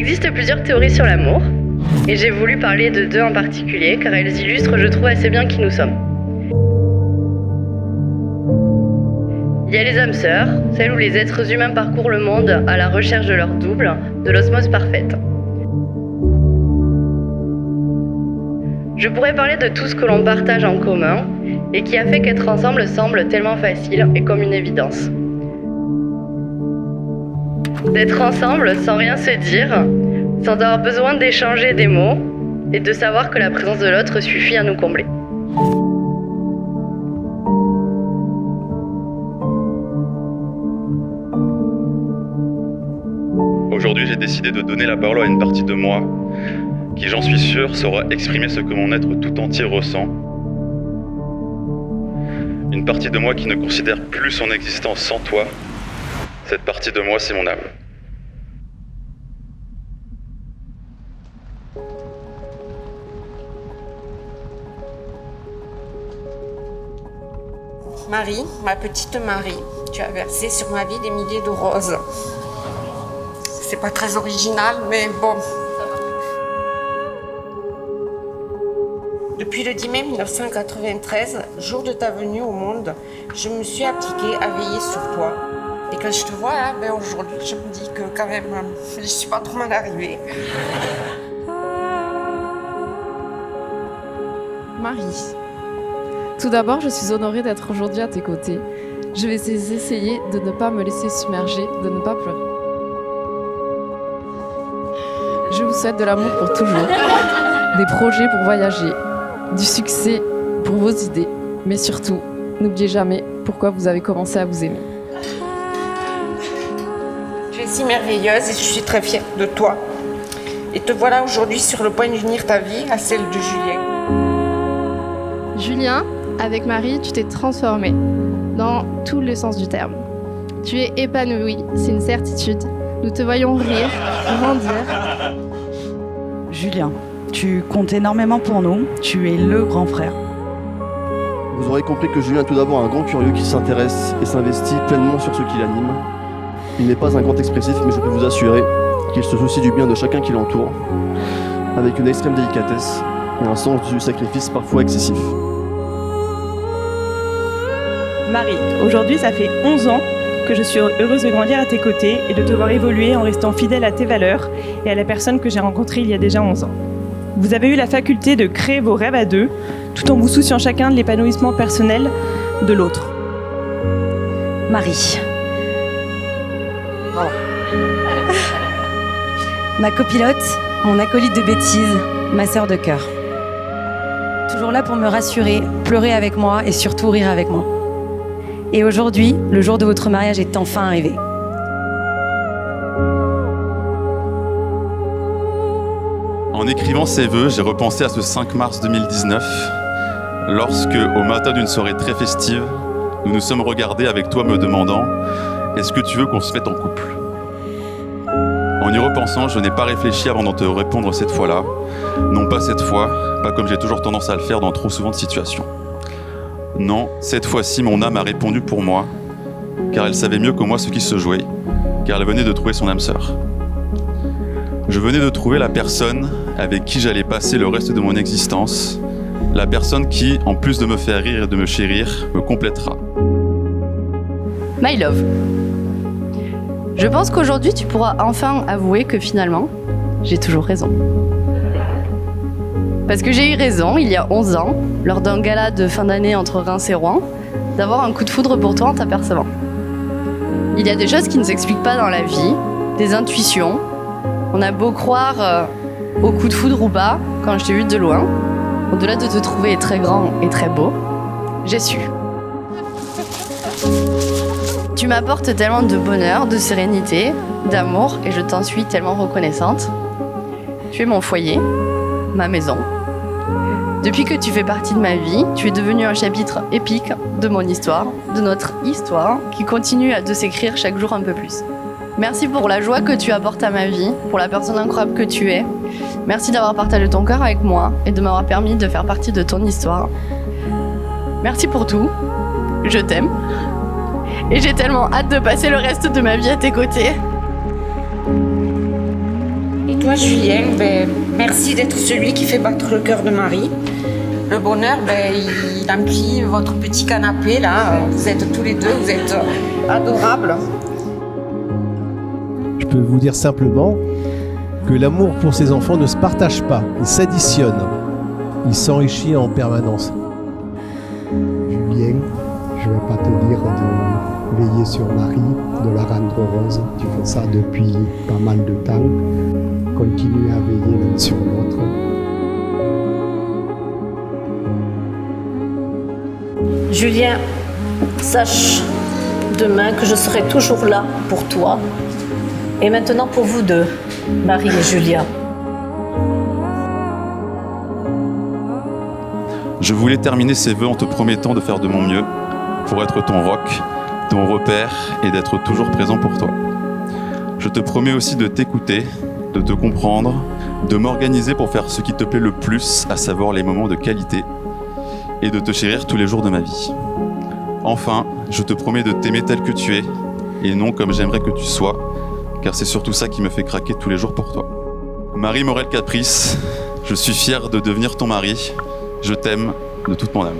existe plusieurs théories sur l'amour, et j'ai voulu parler de deux en particulier, car elles illustrent, je trouve, assez bien qui nous sommes. Il y a les âmes sœurs, celles où les êtres humains parcourent le monde à la recherche de leur double, de l'osmose parfaite. Je pourrais parler de tout ce que l'on partage en commun, et qui a fait qu'être ensemble semble tellement facile et comme une évidence. D'être ensemble sans rien se dire, sans avoir besoin d'échanger des mots, et de savoir que la présence de l'autre suffit à nous combler. Aujourd'hui, j'ai décidé de donner la parole à une partie de moi qui, j'en suis sûr, saura exprimer ce que mon être tout entier ressent. Une partie de moi qui ne considère plus son existence sans toi. Cette partie de moi, c'est mon âme. Marie, ma petite Marie, tu as versé sur ma vie des milliers de roses. C'est pas très original, mais bon. Depuis le 10 mai 1993, jour de ta venue au monde, je me suis appliquée à veiller sur toi. Et quand je te vois là, aujourd'hui, je me dis que quand même, je suis pas trop mal arrivée. Marie, tout d'abord, je suis honorée d'être aujourd'hui à tes côtés. Je vais essayer de ne pas me laisser submerger, de ne pas pleurer. Je vous souhaite de l'amour pour toujours, des projets pour voyager, du succès pour vos idées, mais surtout, n'oubliez jamais pourquoi vous avez commencé à vous aimer. Tu es si merveilleuse et je suis très fière de toi. Et te voilà aujourd'hui sur le point d'unir ta vie à celle de Julien. Julien, avec Marie, tu t'es transformé, dans tout le sens du terme. Tu es épanoui, c'est une certitude. Nous te voyons rire, grandir. Julien, tu comptes énormément pour nous, tu es le grand frère. Vous aurez compris que Julien est tout d'abord un grand curieux qui s'intéresse et s'investit pleinement sur ce qui l'anime. Il n'est pas un grand expressif, mais je peux vous assurer qu'il se soucie du bien de chacun qui l'entoure, avec une extrême délicatesse et un sens du sacrifice parfois excessif. Marie, aujourd'hui ça fait 11 ans que je suis heureuse de grandir à tes côtés et de te voir évoluer en restant fidèle à tes valeurs et à la personne que j'ai rencontrée il y a déjà 11 ans. Vous avez eu la faculté de créer vos rêves à deux, tout en vous souciant chacun de l'épanouissement personnel de l'autre. Marie. Ma copilote, mon acolyte de bêtises, ma sœur de cœur. Toujours là pour me rassurer, pleurer avec moi et surtout rire avec moi. Et aujourd'hui, le jour de votre mariage est enfin arrivé. En écrivant ces vœux, j'ai repensé à ce 5 mars 2019, lorsque, au matin d'une soirée très festive, nous nous sommes regardés avec toi me demandant « Est-ce que tu veux qu'on se mette en couple ?» En y repensant, je n'ai pas réfléchi avant de te répondre cette fois-là. Non pas cette fois, pas comme j'ai toujours tendance à le faire dans trop souvent de situations. Non, cette fois-ci, mon âme a répondu pour moi, car elle savait mieux que moi ce qui se jouait, car elle venait de trouver son âme sœur. Je venais de trouver la personne avec qui j'allais passer le reste de mon existence, la personne qui, en plus de me faire rire et de me chérir, me complétera. My love. Je pense qu'aujourd'hui, tu pourras enfin avouer que finalement, j'ai toujours raison. Parce que j'ai eu raison, il y a 11 ans, lors d'un gala de fin d'année entre Reims et Rouen, d'avoir un coup de foudre pour toi en t'apercevant. Il y a des choses qui ne s'expliquent pas dans la vie, des intuitions. On a beau croire au coup de foudre ou pas, quand je t'ai vu de loin, au-delà de te trouver très grand et très beau, j'ai su. Tu m'apportes tellement de bonheur, de sérénité, d'amour, et je t'en suis tellement reconnaissante. Tu es mon foyer, ma maison. Depuis que tu fais partie de ma vie, tu es devenu un chapitre épique de mon histoire, de notre histoire, qui continue de s'écrire chaque jour un peu plus. Merci pour la joie que tu apportes à ma vie, pour la personne incroyable que tu es. Merci d'avoir partagé ton cœur avec moi et de m'avoir permis de faire partie de ton histoire. Merci pour tout. Je t'aime. Et j'ai tellement hâte de passer le reste de ma vie à tes côtés. Et toi, Julien, merci d'être celui qui fait battre le cœur de Marie. Le bonheur, il emplit votre petit canapé, là. Vous êtes tous les deux, vous êtes adorables. Je peux vous dire simplement que l'amour pour ses enfants ne se partage pas, il s'additionne. Il s'enrichit en permanence. Julien, je ne vais pas te dire de veiller sur Marie, de la rendre heureuse. Tu fais ça depuis pas mal de temps. Continue à veiller l'un sur l'autre. Julien, sache demain que je serai toujours là pour toi. Et maintenant pour vous deux, Marie et Julia. Je voulais terminer ces vœux en te promettant de faire de mon mieux pour être ton roc, ton repère et d'être toujours présent pour toi. Je te promets aussi de t'écouter, de te comprendre, de m'organiser pour faire ce qui te plaît le plus, à savoir les moments de qualité, et de te chérir tous les jours de ma vie. Enfin, je te promets de t'aimer tel que tu es, et non comme j'aimerais que tu sois, car c'est surtout ça qui me fait craquer tous les jours pour toi. Marie Morel Caprice, je suis fier de devenir ton mari. Je t'aime de toute mon âme.